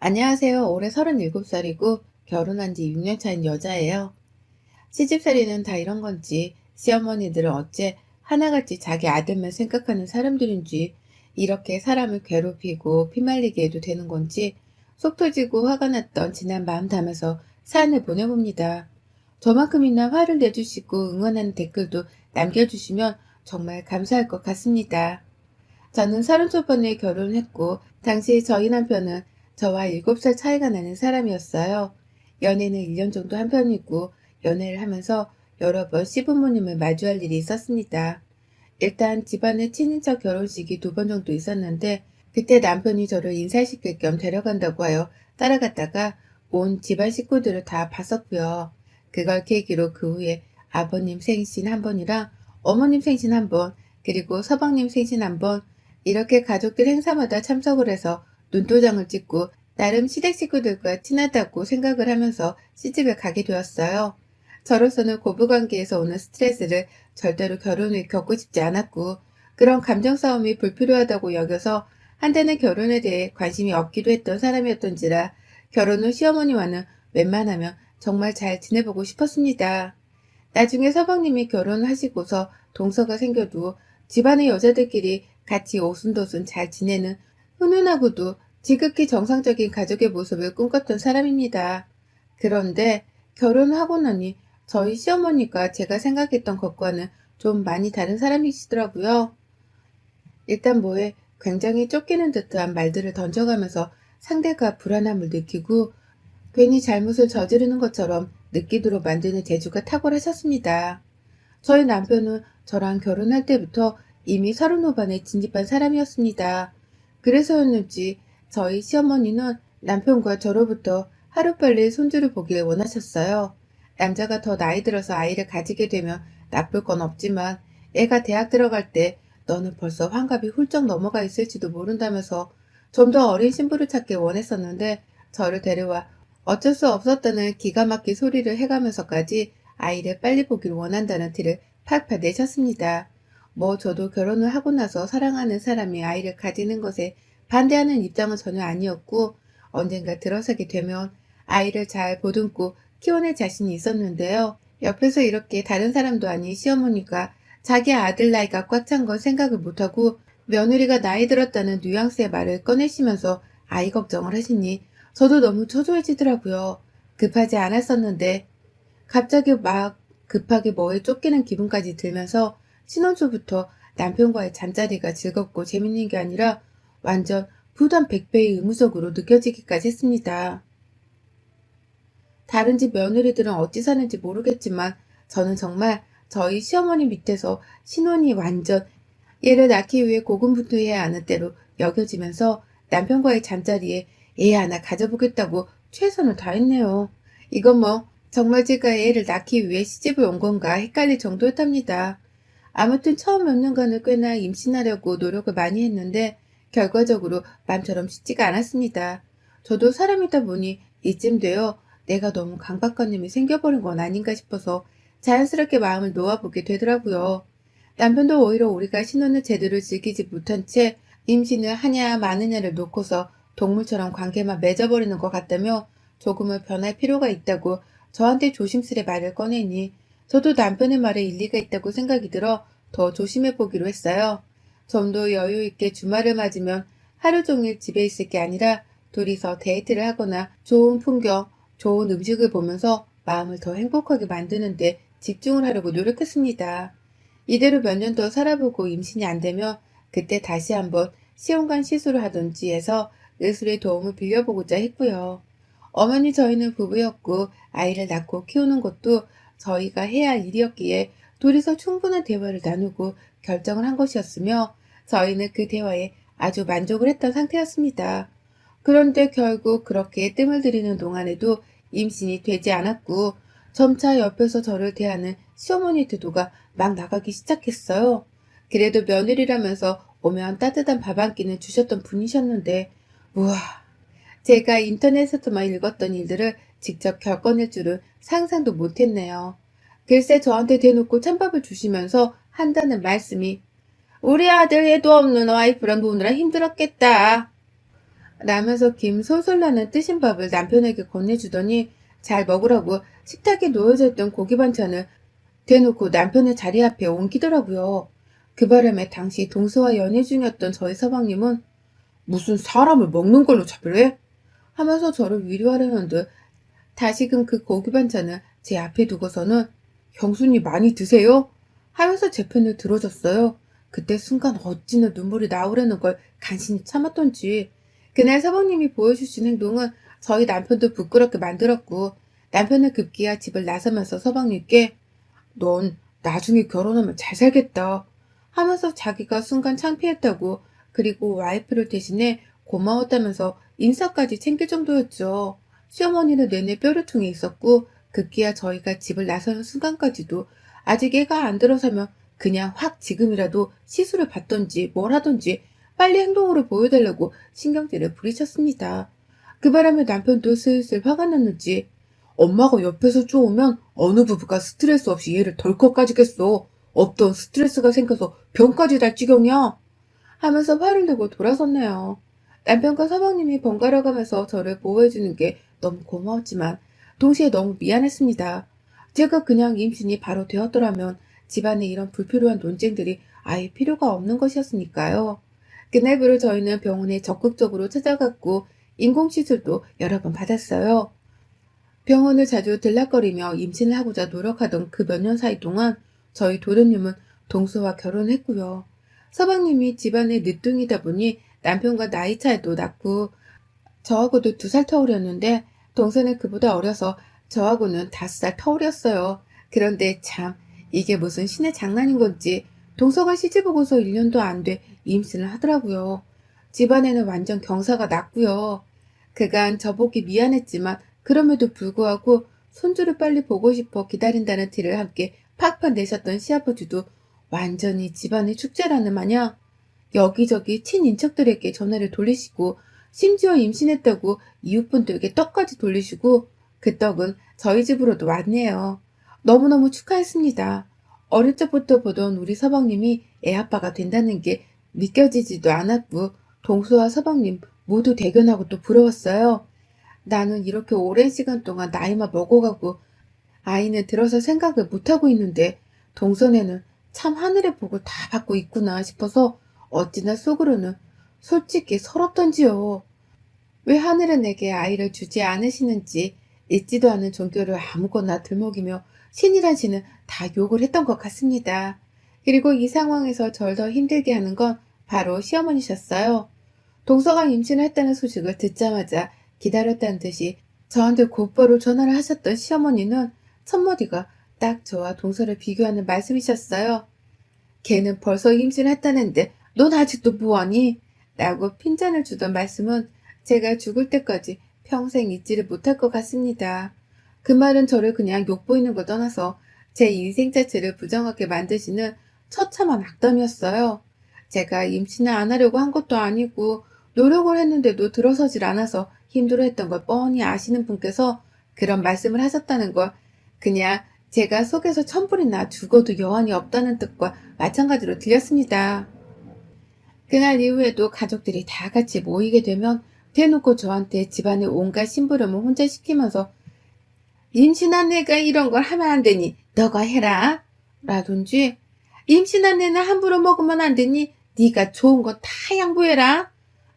안녕하세요. 올해 37살이고 결혼한 지 6년 차인 여자예요. 시집살이는 다 이런 건지 시어머니들은 어째 하나같이 자기 아들만 생각하는 사람들인지 이렇게 사람을 괴롭히고 피말리게 해도 되는 건지 속 터지고 화가 났던 지난 마음 담아서 사연을 보내봅니다. 저만큼이나 화를 내주시고 응원하는 댓글도 남겨주시면 정말 감사할 것 같습니다. 저는 30초반에 결혼했고 당시 저희 남편은 저와 7살 차이가 나는 사람이었어요. 연애는 1년 정도 한 편이고 연애를 하면서 여러 번 시부모님을 마주할 일이 있었습니다. 일단 집안의 친인척 결혼식이 2번 정도 있었는데 그때 남편이 저를 인사시킬 겸 데려간다고 하여 따라갔다가 온 집안 식구들을 다 봤었고요. 그걸 계기로 그 후에 아버님 생신 한 번이랑 어머님 생신 한 번, 그리고 서방님 생신 한 번, 이렇게 가족들 행사마다 참석을 해서 눈도장을 찍고 나름 시댁 식구들과 친하다고 생각을 하면서 시집을 가게 되었어요. 저로서는 고부관계에서 오는 스트레스를 절대로 결혼을 겪고 싶지 않았고 그런 감정 싸움이 불필요하다고 여겨서 한때는 결혼에 대해 관심이 없기도 했던 사람이었던지라 결혼 후 시어머니와는 웬만하면 정말 잘 지내보고 싶었습니다. 나중에 서방님이 결혼하시고서 동서가 생겨도 집안의 여자들끼리 같이 오순도순 잘 지내는 훈훈하고도 지극히 정상적인 가족의 모습을 꿈꿨던 사람입니다. 그런데 결혼하고 나니 저희 시어머니가 제가 생각했던 것과는 좀 많이 다른 사람이시더라고요. 일단 뭐에 굉장히 쫓기는 듯한 말들을 던져가면서 상대가 불안함을 느끼고 괜히 잘못을 저지르는 것처럼 느끼도록 만드는 재주가 탁월하셨습니다. 저희 남편은 저랑 결혼할 때부터 이미 30 후반에 진입한 사람이었습니다. 그래서였는지 저희 시어머니는 남편과 저로부터 하루빨리 손주를 보길 원하셨어요. 남자가 더 나이 들어서 아이를 가지게 되면 나쁠 건 없지만 애가 대학 들어갈 때 너는 벌써 환갑이 훌쩍 넘어가 있을지도 모른다면서 좀 더 어린 신부를 찾길 원했었는데 저를 데려와 어쩔 수 없었다는 기가 막힌 소리를 해가면서까지 아이를 빨리 보길 원한다는 티를 팍팍 내셨습니다. 뭐 저도 결혼을 하고 나서 사랑하는 사람이 아이를 가지는 것에 반대하는 입장은 전혀 아니었고 언젠가 들어서게 되면 아이를 잘 보듬고 키워낼 자신이 있었는데요. 옆에서 이렇게 다른 사람도 아닌 시어머니가 자기 아들 나이가 꽉 찬 건 생각을 못하고 며느리가 나이 들었다는 뉘앙스의 말을 꺼내시면서 아이 걱정을 하시니 저도 너무 초조해지더라고요. 급하지 않았었는데 갑자기 막 급하게 뭐에 쫓기는 기분까지 들면서 신혼 초부터 남편과의 잠자리가 즐겁고 재밌는 게 아니라 완전 부담 100배의 의무적으로 느껴지기까지 했습니다. 다른 집 며느리들은 어찌 사는지 모르겠지만 저는 정말 저희 시어머니 밑에서 신혼이 완전 얘를 낳기 위해 고군분투해야 하는 때로 여겨지면서 남편과의 잠자리에 애 하나 가져보겠다고 최선을 다했네요. 이건 뭐 정말 제가 애를 낳기 위해 시집을 온 건가 헷갈릴 정도였답니다. 아무튼 처음 몇 년간을 꽤나 임신하려고 노력을 많이 했는데 결과적으로 마음처럼 쉽지가 않았습니다. 저도 사람이다 보니 이쯤 되어 내가 너무 강박관념이 생겨버린 건 아닌가 싶어서 자연스럽게 마음을 놓아보게 되더라고요. 남편도 오히려 우리가 신혼을 제대로 즐기지 못한 채 임신을 하냐 마느냐를 놓고서 동물처럼 관계만 맺어버리는 것 같다며 조금은 변할 필요가 있다고 저한테 조심스레 말을 꺼내니 저도 남편의 말에 일리가 있다고 생각이 들어 더 조심해보기로 했어요. 좀 더 여유 있게 주말을 맞으면 하루 종일 집에 있을 게 아니라 둘이서 데이트를 하거나 좋은 풍경, 좋은 음식을 보면서 마음을 더 행복하게 만드는데 집중을 하려고 노력했습니다. 이대로 몇 년 더 살아보고 임신이 안 되면 그때 다시 한번 시험관 시술을 하든지 해서 의술의 도움을 빌려보고자 했고요. 어머니 저희는 부부였고 아이를 낳고 키우는 것도 저희가 해야 할 일이었기에 둘이서 충분한 대화를 나누고 결정을 한 것이었으며 저희는 그 대화에 아주 만족을 했던 상태였습니다. 그런데 결국 그렇게 뜸을 들이는 동안에도 임신이 되지 않았고 점차 옆에서 저를 대하는 시어머니 태도가 막 나가기 시작했어요. 그래도 며느리라면서 오면 따뜻한 밥 한 끼는 주셨던 분이셨는데 우와, 제가 인터넷에서만 읽었던 일들을 직접 겪어낼 줄은 상상도 못했네요. 글쎄 저한테 대놓고 찬밥을 주시면서 한다는 말씀이 우리 아들 애도 없는 와이프랑 노느라 힘들었겠다. 라면서 김 솔솔 나는 뜨신 밥을 남편에게 건네주더니 잘 먹으라고 식탁에 놓여져 있던 고기 반찬을 대놓고 남편의 자리 앞에 옮기더라고요. 그 바람에 당시 동서와 연애 중이었던 저희 서방님은 무슨 사람을 먹는 걸로 차별해? 하면서 저를 위로하려는 듯 다시금 그 고기 반찬을 제 앞에 두고서는 형수님 많이 드세요? 하면서 제 편을 들어줬어요. 그때 순간 어찌나 눈물이 나오려는 걸 간신히 참았던지 그날 서방님이 보여주신 행동은 저희 남편도 부끄럽게 만들었고 남편은 급기야 집을 나서면서 서방님께 넌 나중에 결혼하면 잘 살겠다 하면서 자기가 순간 창피했다고 그리고 와이프를 대신해 고마웠다면서 인사까지 챙길 정도였죠. 시어머니는 내내 뼈류통에 있었고 급기야 저희가 집을 나서는 순간까지도 아직 애가 안 들어서면 그냥 확 지금이라도 시술을 받던지 뭘 하던지 빨리 행동으로 보여달라고 신경질을 부리셨습니다. 그 바람에 남편도 슬슬 화가 났는지 엄마가 옆에서 쪼으면 어느 부부가 스트레스 없이 얘를 덜컥 가지겠어. 없던 스트레스가 생겨서 병까지 날 지경이야. 하면서 화를 내고 돌아섰네요. 남편과 서방님이 번갈아 가면서 저를 보호해주는 게 너무 고마웠지만 동시에 너무 미안했습니다. 제가 그냥 임신이 바로 되었더라면 집안에 이런 불필요한 논쟁들이 아예 필요가 없는 것이었으니까요. 그날부로 저희는 병원에 적극적으로 찾아갔고 인공시술도 여러 번 받았어요. 병원을 자주 들락거리며 임신을 하고자 노력하던 그 몇 년 사이 동안 저희 도련님은 동서와 결혼했고요. 서방님이 집안의 늦둥이다 보니 남편과 나이 차이도 났고 저하고도 2살 터울이었는데 동서는 그보다 어려서 저하고는 5살 터울이었어요. 그런데 참 이게 무슨 신의 장난인 건지 동서가 시집 오고서 1년도 안 돼 임신을 하더라고요. 집안에는 완전 경사가 났고요. 그간 저보기 미안했지만 그럼에도 불구하고 손주를 빨리 보고 싶어 기다린다는 티를 함께 팍팍 내셨던 시아버지도 완전히 집안의 축제라는 마냥 여기저기 친인척들에게 전화를 돌리시고 심지어 임신했다고 이웃분들에게 떡까지 돌리시고 그 떡은 저희 집으로도 왔네요. 너무너무 축하했습니다. 어릴 적부터 보던 우리 서방님이 애아빠가 된다는 게 믿겨지지도 않았고 동수와 서방님 모두 대견하고 또 부러웠어요. 나는 이렇게 오랜 시간 동안 나이만 먹어가고 아이는 들어서 생각을 못하고 있는데 동선에는 참 하늘의 복을 다 받고 있구나 싶어서 어찌나 속으로는 솔직히 서럽던지요. 왜 하늘은 내게 아이를 주지 않으시는지 있지도 않은 종교를 아무거나 들먹이며 신이란 신은 다 욕을 했던 것 같습니다. 그리고 이 상황에서 절 더 힘들게 하는 건 바로 시어머니셨어요. 동서가 임신을 했다는 소식을 듣자마자 기다렸다는 듯이 저한테 곧바로 전화를 하셨던 시어머니는 첫마디가 딱 저와 동서를 비교하는 말씀이셨어요. 걔는 벌써 임신했다는데 넌 아직도 뭐하니? 라고 핀잔을 주던 말씀은 제가 죽을 때까지 평생 잊지를 못할 것 같습니다. 그 말은 저를 그냥 욕보이는 걸 떠나서 제 인생 자체를 부정하게 만드시는 처참한 악담이었어요. 제가 임신을 안 하려고 한 것도 아니고 노력을 했는데도 들어서질 않아서 힘들어했던 걸 뻔히 아시는 분께서 그런 말씀을 하셨다는 걸 그냥 제가 속에서 천불이나 죽어도 여한이 없다는 뜻과 마찬가지로 들렸습니다. 그날 이후에도 가족들이 다 같이 모이게 되면 대놓고 저한테 집안의 온갖 심부름을 혼자 시키면서 임신한 애가 이런 걸 하면 안 되니 너가 해라 라든지 임신한 애는 함부로 먹으면 안 되니 네가 좋은 거 다 양보해라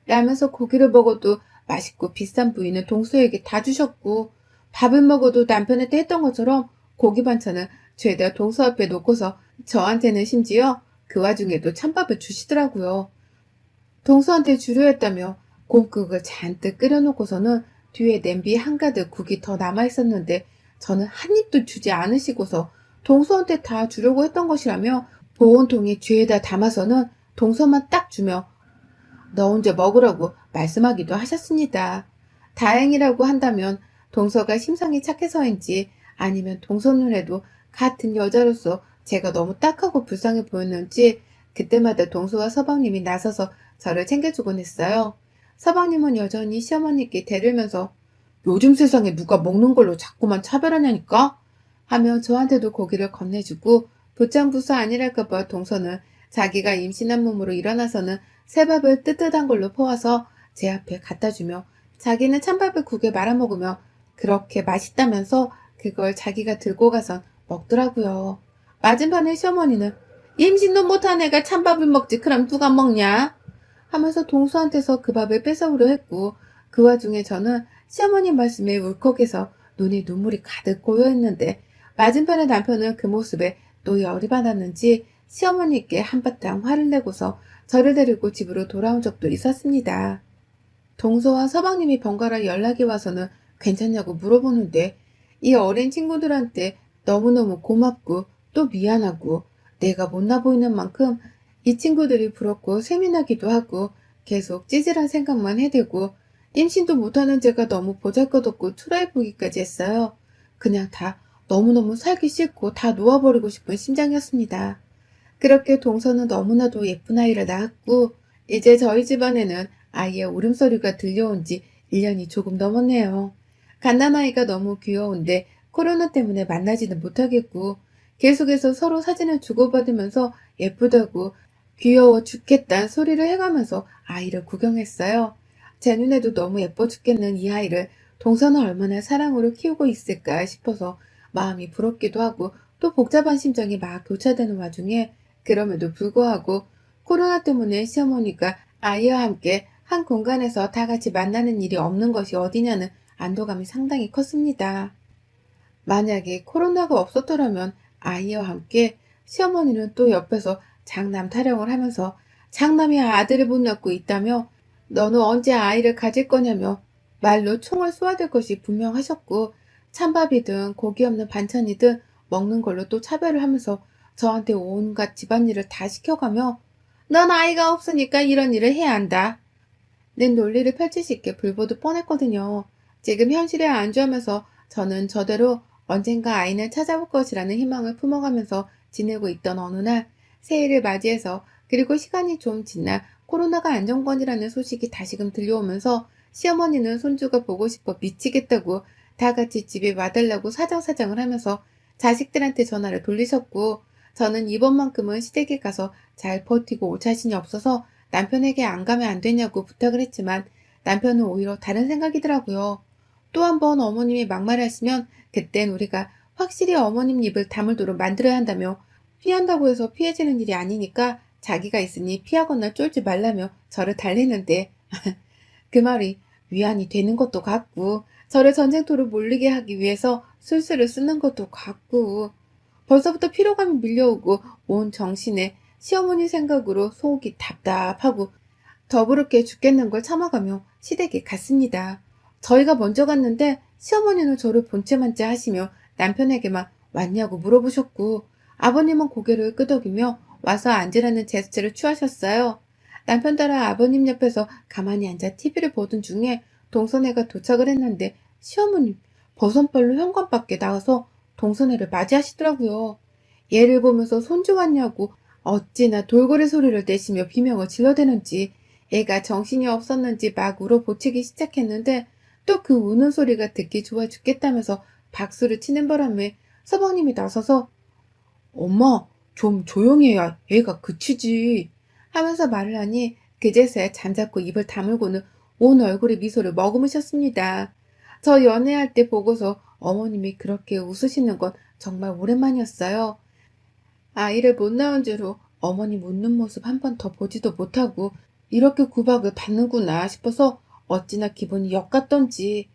라면서 고기를 먹어도 맛있고 비싼 부위는 동서에게 다 주셨고 밥을 먹어도 남편한테 했던 것처럼 고기 반찬을 죄다 동서 앞에 놓고서 저한테는 심지어 그 와중에도 찬밥을 주시더라고요. 동서한테 주려 했다며 곰국을 잔뜩 끓여놓고서는 뒤에 냄비 한가득 국이 더 남아있었는데 저는 한 입도 주지 않으시고서 동서한테 다 주려고 했던 것이라며 보온통에 죄에다 담아서는 동서만 딱 주며 너 혼자 먹으라고 말씀하기도 하셨습니다. 다행이라고 한다면 동서가 심성이 착해서인지 아니면 동서 눈에도 같은 여자로서 제가 너무 딱하고 불쌍해 보였는지 그때마다 동서와 서방님이 나서서 저를 챙겨주곤 했어요. 서방님은 여전히 시어머니께 대들면서 요즘 세상에 누가 먹는 걸로 자꾸만 차별하냐니까? 하며 저한테도 고기를 건네주고 부창부수 아니랄까봐 동서는 자기가 임신한 몸으로 일어나서는 새밥을 뜨뜻한 걸로 퍼와서 제 앞에 갖다 주며 자기는 찬밥을 국에 말아 먹으며 그렇게 맛있다면서 그걸 자기가 들고 가선 먹더라고요. 맞은편의 시어머니는 임신도 못한 애가 찬밥을 먹지 그럼 누가 먹냐? 하면서 동수한테서 그 밥을 뺏어오려 했고 그 와중에 저는 시어머니 말씀에 울컥해서 눈에 눈물이 가득 고여있는데 맞은편의 남편은 그 모습에 또 열이 받았는지 시어머니께 한바탕 화를 내고서 저를 데리고 집으로 돌아온 적도 있었습니다. 동서와 서방님이 번갈아 연락이 와서는 괜찮냐고 물어보는데 이 어린 친구들한테 너무너무 고맙고 또 미안하고 내가 못나 보이는 만큼 이 친구들이 부럽고 세민하기도 하고 계속 찌질한 생각만 해대고 임신도 못하는 제가 너무 보잘것없고 초라해 보기까지 했어요. 그냥 다 너무너무 살기 싫고 다 놓아버리고 싶은 심정이었습니다. 그렇게 동서는 너무나도 예쁜 아이를 낳았고 이제 저희 집안에는 아이의 울음소리가 들려온 지 1년이 조금 넘었네요. 갓난아이가 너무 귀여운데 코로나 때문에 만나지는 못하겠고 계속해서 서로 사진을 주고받으면서 예쁘다고 귀여워 죽겠다는 소리를 해가면서 아이를 구경했어요. 제 눈에도 너무 예뻐 죽겠는 이 아이를 동서는 얼마나 사랑으로 키우고 있을까 싶어서 마음이 부럽기도 하고 또 복잡한 심정이 막 교차되는 와중에 그럼에도 불구하고 코로나 때문에 시어머니가 아이와 함께 한 공간에서 다 같이 만나는 일이 없는 것이 어디냐는 안도감이 상당히 컸습니다. 만약에 코로나가 없었더라면 아이와 함께 시어머니는 또 옆에서 장남 타령을 하면서 장남이 아들을 못 낳고 있다며 너는 언제 아이를 가질 거냐며 말로 총을 쏘아댈 것이 분명하셨고 찬밥이든 고기 없는 반찬이든 먹는 걸로 또 차별을 하면서 저한테 온갖 집안일을 다 시켜가며 넌 아이가 없으니까 이런 일을 해야 한다. 는 논리를 펼치시기에 불보듯 뻔했거든요. 지금 현실에 안주하면서 저는 저대로 언젠가 아이는 찾아올 것이라는 희망을 품어가면서 지내고 있던 어느 날 새해를 맞이해서 그리고 시간이 좀 지나 코로나가 안정권이라는 소식이 다시금 들려오면서 시어머니는 손주가 보고 싶어 미치겠다고 다 같이 집에 와달라고 사정사정을 하면서 자식들한테 전화를 돌리셨고 저는 이번만큼은 시댁에 가서 잘 버티고 올 자신이 없어서 남편에게 안 가면 안 되냐고 부탁을 했지만 남편은 오히려 다른 생각이더라고요. 또 한 번 어머님이 막말하시면 그땐 우리가 확실히 어머님 입을 다물도록 만들어야 한다며 피한다고 해서 피해지는 일이 아니니까 자기가 있으니 피하거나 쫄지 말라며 저를 달래는데 그 말이 위안이 되는 것도 같고 저를 전쟁터로 몰리게 하기 위해서 술수를 쓰는 것도 같고 벌써부터 피로감이 밀려오고 온 정신에 시어머니 생각으로 속이 답답하고 더부룩해 죽겠는 걸 참아가며 시댁에 갔습니다. 저희가 먼저 갔는데 시어머니는 저를 본체만째 하시며 남편에게만 왔냐고 물어보셨고 아버님은 고개를 끄덕이며 와서 앉으라는 제스처를 취하셨어요. 남편 따라 아버님 옆에서 가만히 앉아 TV를 보던 중에 동선애가 도착을 했는데 시어머님 버선발로 현관 밖에 나와서 동선애를 맞이하시더라고요. 얘를 보면서 손주 왔냐고 어찌나 돌고래 소리를 내시며 비명을 질러대는지 애가 정신이 없었는지 막 울어보치기 시작했는데 또 그 우는 소리가 듣기 좋아 죽겠다면서 박수를 치는 바람에 서방님이 나서서 엄마 좀 조용히 해야 애가 그치지 하면서 말을 하니 그제서야 잠자코 입을 다물고는 온 얼굴에 미소를 머금으셨습니다. 저 연애할 때 보고서 어머님이 그렇게 웃으시는 건 정말 오랜만이었어요. 아이를 못 낳은 죄로 어머님 웃는 모습 한 번 더 보지도 못하고 이렇게 구박을 받는구나 싶어서 어찌나 기분이 역같던지.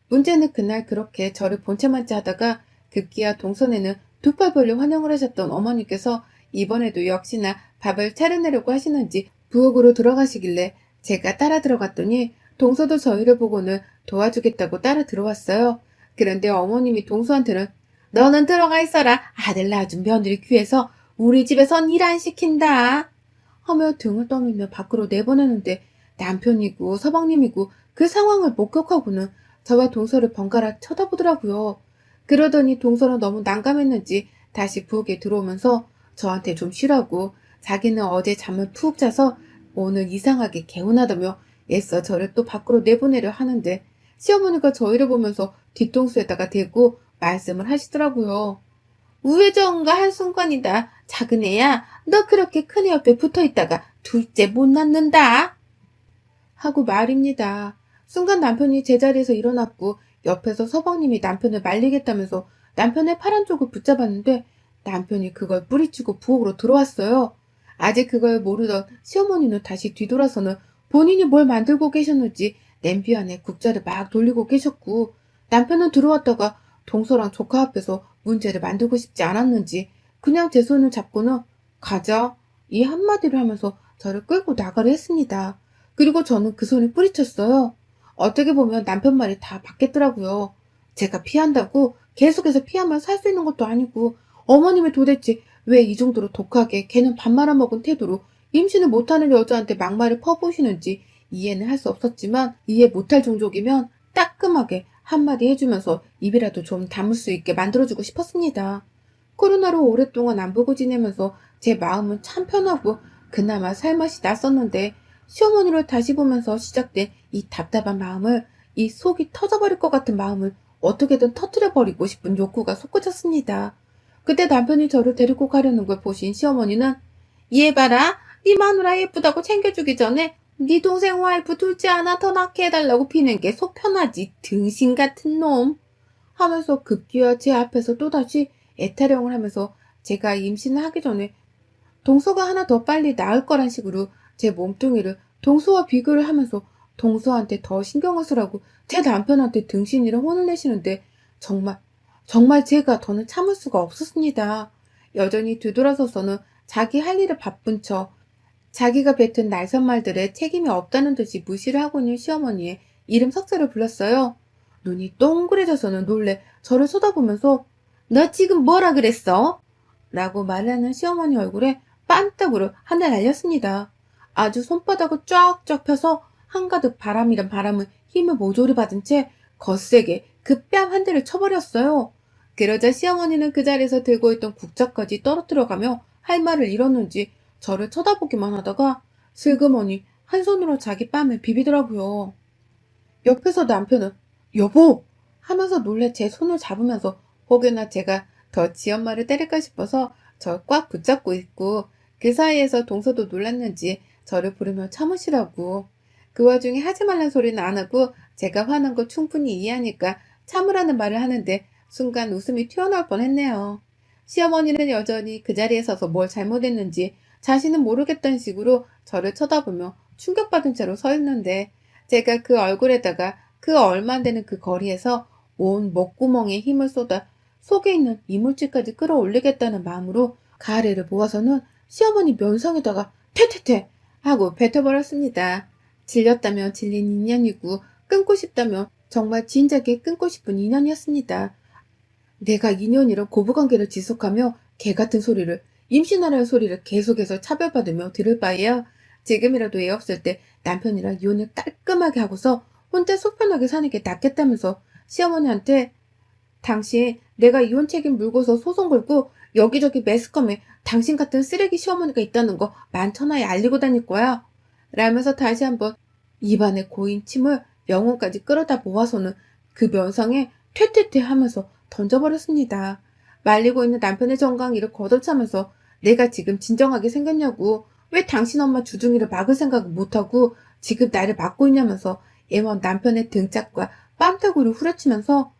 문제는 그날 그렇게 저를 본체만째 하다가 급기야 동선에는 두 팔 벌려 환영을 하셨던 어머니께서 이번에도 역시나 밥을 차려내려고 하시는지 부엌으로 들어가시길래 제가 따라 들어갔더니 동서도 저희를 보고는 도와주겠다고 따라 들어왔어요. 그런데 어머님이 동서한테는 너는 들어가 있어라. 아들 낳아준 며느리 귀해서 우리 집에선 일 안 시킨다. 하며 등을 떠밀며 밖으로 내보내는데 남편이고 서방님이고 그 상황을 목격하고는 저와 동서를 번갈아 쳐다보더라고요. 그러더니 동서는 너무 난감했는지 다시 부엌에 들어오면서 저한테 좀 쉬라고 자기는 어제 잠을 푹 자서 오늘 이상하게 개운하다며 애써 저를 또 밖으로 내보내려 하는데 시어머니가 저희를 보면서 뒤통수에다가 대고 말씀을 하시더라고요. 우회전과 한순간이다. 작은 애야, 너 그렇게 큰애 옆에 붙어있다가 둘째 못 낳는다. 하고 말입니다. 순간 남편이 제자리에서 일어났고 옆에서 서방님이 남편을 말리겠다면서 남편의 파란 쪽을 붙잡았는데 남편이 그걸 뿌리치고 부엌으로 들어왔어요. 아직 그걸 모르던 시어머니는 다시 뒤돌아서는 본인이 뭘 만들고 계셨는지 냄비 안에 국자를 막 돌리고 계셨고 남편은 들어왔다가 동서랑 조카 앞에서 문제를 만들고 싶지 않았는지 그냥 제 손을 잡고는 가자 이 한마디를 하면서 저를 끌고 나가려 했습니다. 그리고 저는 그 손에 뿌리쳤어요. 어떻게 보면 남편 말이 다 맞겠더라고요. 제가 피한다고 계속해서 피하면 살 수 있는 것도 아니고 어머님이 도대체 왜 이 정도로 독하게 걔는 밥 말아먹은 태도로 임신을 못하는 여자한테 막말을 퍼부으시는지 이해는 할 수 없었지만 이해 못할 종족이면 따끔하게 한마디 해주면서 입이라도 좀 다물 수 있게 만들어주고 싶었습니다. 코로나로 오랫동안 안 보고 지내면서 제 마음은 참 편하고 그나마 살맛이 났었는데 시어머니를 다시 보면서 시작된 이 답답한 마음을 이 속이 터져버릴 것 같은 마음을 어떻게든 터뜨려버리고 싶은 욕구가 솟구쳤습니다. 그때 남편이 저를 데리고 가려는 걸 보신 시어머니는 얘 봐라 네 마누라 예쁘다고 챙겨주기 전에 네 동생 와이프 둘째 하나 더 낳게 해달라고 피는 게 속 편하지 등신 같은 놈 하면서 급기야 제 앞에서 또다시 애타령을 하면서 제가 임신을 하기 전에 동서가 하나 더 빨리 나을 거란 식으로 제 몸뚱이를 동서와 비교를 하면서 동서한테 더 신경을 쓰라고 제 남편한테 등신이랑 혼을 내시는데 정말 제가 더는 참을 수가 없었습니다. 여전히 뒤돌아서서는 자기 할 일을 바쁜 척 자기가 뱉은 날선 말들에 책임이 없다는 듯이 무시를 하고 있는 시어머니의 이름 석자를 불렀어요. 눈이 동그래져서는 놀래 저를 쳐다보면서 너 지금 뭐라 그랬어? 라고 말하는 시어머니 얼굴에 빤떡으로 한 대 날렸습니다. 아주 손바닥을 쫙쫙 펴서 한가득 바람이란 바람을 힘을 모조리 받은 채 거세게 그 뺨 한 대를 쳐버렸어요. 그러자 시어머니는 그 자리에서 들고 있던 국자까지 떨어뜨려가며 할 말을 잃었는지 저를 쳐다보기만 하다가 슬그머니 한 손으로 자기 뺨을 비비더라고요. 옆에서 남편은 여보! 하면서 놀래 제 손을 잡으면서 혹여나 제가 더 지엄마를 때릴까 싶어서 저 꽉 붙잡고 있고 그 사이에서 동서도 놀랐는지 저를 부르며 참으시라고. 그 와중에 하지 말란 소리는 안 하고 제가 화난 거 충분히 이해하니까 참으라는 말을 하는데 순간 웃음이 튀어나올 뻔했네요. 시어머니는 여전히 그 자리에 서서 뭘 잘못했는지 자신은 모르겠다는 식으로 저를 쳐다보며 충격받은 채로 서 있는데 제가 그 얼굴에다가 그 얼마 안 되는 그 거리에서 온 목구멍에 힘을 쏟아 속에 있는 이물질까지 끌어올리겠다는 마음으로 가래를 모아서는 시어머니 면상에다가 퇴퇴퇴 하고 뱉어버렸습니다. 질렸다면 질린 인연이고 끊고 싶다면 정말 진작에 끊고 싶은 인연이었습니다. 내가 인연이랑 고부관계를 지속하며 개같은 소리를 임신하라는 소리를 계속해서 차별받으며 들을 바에야 지금이라도 애 없을 때 남편이랑 이혼을 깔끔하게 하고서 혼자 속 편하게 사는 게 낫겠다면서 시어머니한테 당신 내가 이혼 책임 물고서 소송 걸고 여기저기 매스컴에 당신 같은 쓰레기 시어머니가 있다는 거 만천하에 알리고 다닐 거야. 라면서 다시 한번 입안에 고인 침을 영혼까지 끌어다 모아서는 그 면상에 퇴퇴퇴 하면서 던져버렸습니다. 말리고 있는 남편의 정강이를 걷어차면서 내가 지금 진정하게 생겼냐고 왜 당신 엄마 주둥이를 막을 생각을 못하고 지금 나를 막고 있냐면서 애원 남편의 등짝과 뺨따구를 후려치면서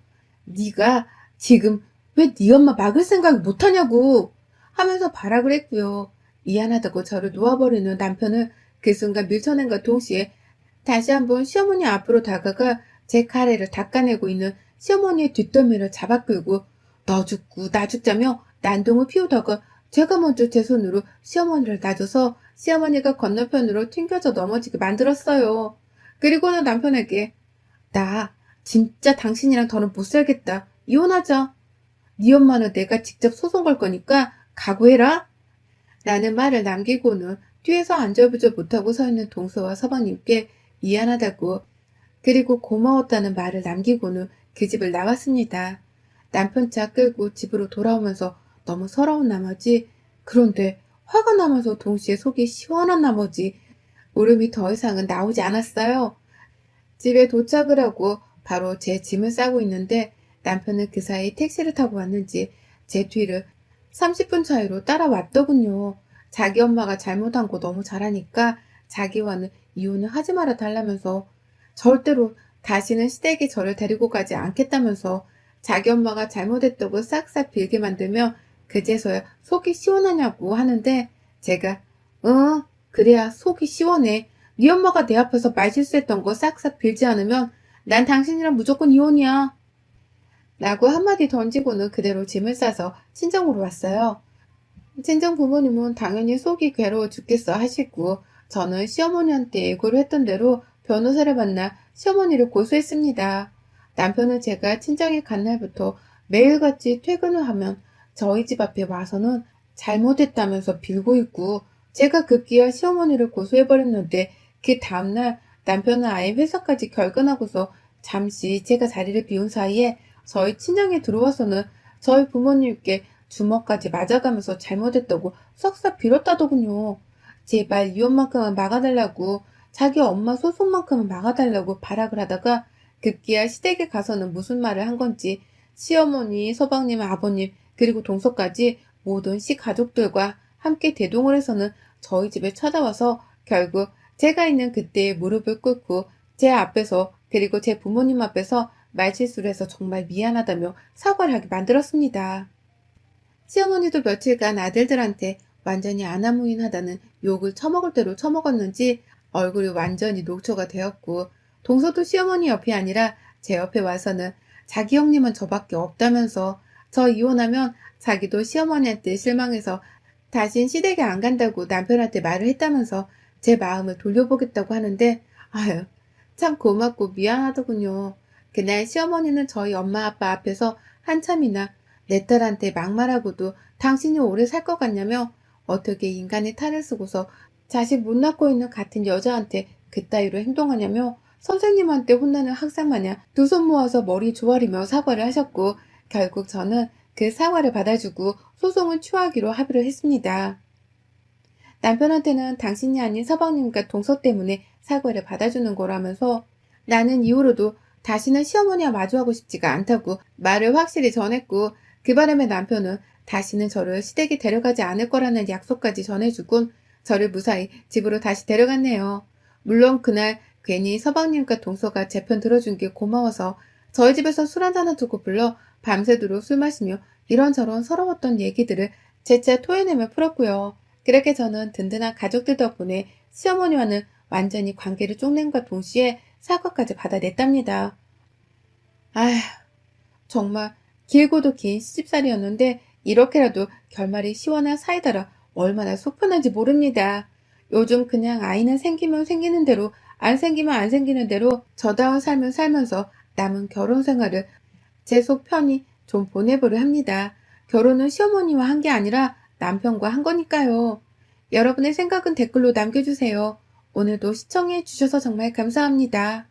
네가 지금 왜 네 엄마 막을 생각을 못하냐고 하면서 발악을 했고요. 미안하다고 저를 놓아버리는 남편을 그 순간 밀쳐낸과 동시에 다시 한번 시어머니 앞으로 다가가 제 가래를 닦아내고 있는 시어머니의 뒷덜미를 잡아 끌고 너 죽고 나 죽자며 난동을 피우다가 제가 먼저 제 손으로 시어머니를 놔줘서 시어머니가 건너편으로 튕겨져 넘어지게 만들었어요. 그리고는 남편에게 나 진짜 당신이랑 더는 못 살겠다. 이혼하자. 네 엄마는 내가 직접 소송 걸 거니까 각오해라. 라는 말을 남기고는 뒤에서 안절부절 못하고 서 있는 동서와 서방님께 미안하다고 그리고 고마웠다는 말을 남기고는 그 집을 나왔습니다. 남편 차 끌고 집으로 돌아오면서 너무 서러운 나머지 그런데 화가 나면서 동시에 속이 시원한 나머지 울음이 더 이상은 나오지 않았어요. 집에 도착을 하고 바로 제 짐을 싸고 있는데 남편은 그 사이 택시를 타고 왔는지 제 뒤를 30분 차이로 따라왔더군요. 자기 엄마가 잘못한 거 너무 잘하니까 자기와는 이혼을 하지 말아 달라면서 절대로 다시는 시댁에 저를 데리고 가지 않겠다면서 자기 엄마가 잘못했다고 싹싹 빌게 만들며 그제서야 속이 시원하냐고 하는데 제가 응 그래야 속이 시원해. 네 엄마가 내 앞에서 말실수했던 거 싹싹 빌지 않으면 난 당신이랑 무조건 이혼이야. 라고 한마디 던지고는 그대로 짐을 싸서 친정으로 왔어요. 친정 부모님은 당연히 속이 괴로워 죽겠어 하시고 저는 시어머니한테 예고를 했던 대로 변호사를 만나 시어머니를 고소했습니다. 남편은 제가 친정에 간 날부터 매일같이 퇴근을 하면 저희 집 앞에 와서는 잘못했다면서 빌고 있고 제가 급기야 시어머니를 고소해버렸는데 그 다음날 남편은 아예 회사까지 결근하고서 잠시 제가 자리를 비운 사이에 저희 친정에 들어와서는 저희 부모님께 주먹까지 맞아가면서 잘못했다고 싹싹 빌었다더군요. 제발 이혼만큼은 막아달라고 자기 엄마 소송만큼은 막아달라고 발악을 하다가 급기야 시댁에 가서는 무슨 말을 한 건지 시어머니, 서방님, 아버님 그리고 동서까지 모든 시가족들과 함께 대동을 해서는 저희 집에 찾아와서 결국 제가 있는 그때에 무릎을 꿇고 제 앞에서 그리고 제 부모님 앞에서 말실수를 해서 정말 미안하다며 사과를 하게 만들었습니다. 시어머니도 며칠간 아들들한테 완전히 아나무인하다는 욕을 처먹을 대로 처먹었는지 얼굴이 완전히 녹초가 되었고 동서도 시어머니 옆이 아니라 제 옆에 와서는 자기 형님은 저밖에 없다면서 저 이혼하면 자기도 시어머니한테 실망해서 다신 시댁에 안 간다고 남편한테 말을 했다면서 제 마음을 돌려보겠다고 하는데 아유 참 고맙고 미안하더군요. 그날 시어머니는 저희 엄마 아빠 앞에서 한참이나 내 딸한테 막말하고도 당신이 오래 살 것 같냐며 어떻게 인간의 탈을 쓰고서 자식 못 낳고 있는 같은 여자한테 그따위로 행동하냐며 선생님한테 혼나는 학생 마냥 두 손 모아서 머리 조아리며 사과를 하셨고 결국 저는 그 사과를 받아주고 소송을 취하기로 합의를 했습니다. 남편한테는 당신이 아닌 서방님과 동서 때문에 사과를 받아주는 거라면서 나는 이후로도 다시는 시어머니와 마주하고 싶지가 않다고 말을 확실히 전했고 그 바람에 남편은 다시는 저를 시댁에 데려가지 않을 거라는 약속까지 전해주곤 저를 무사히 집으로 다시 데려갔네요. 물론 그날 괜히 서방님과 동서가 제 편 들어준 게 고마워서 저희 집에서 술 한잔을 두고 불러 밤새도록 술 마시며 이런저런 서러웠던 얘기들을 재차 토해내며 풀었고요. 그렇게 저는 든든한 가족들 덕분에 시어머니와는 완전히 관계를 쪽낸과 동시에 사과까지 받아냈답니다. 아휴, 정말 길고도 긴 시집살이였는데 이렇게라도 결말이 시원한 사이다라 얼마나 속 편한지 모릅니다. 요즘 그냥 아이는 생기면 생기는 대로 안 생기면 안 생기는 대로 저다운 삶을 살면서 남은 결혼 생활을 제 속 편히 좀 보내보려 합니다. 결혼은 시어머니와 한 게 아니라 남편과 한 거니까요. 여러분의 생각은 댓글로 남겨주세요. 오늘도 시청해 주셔서 정말 감사합니다.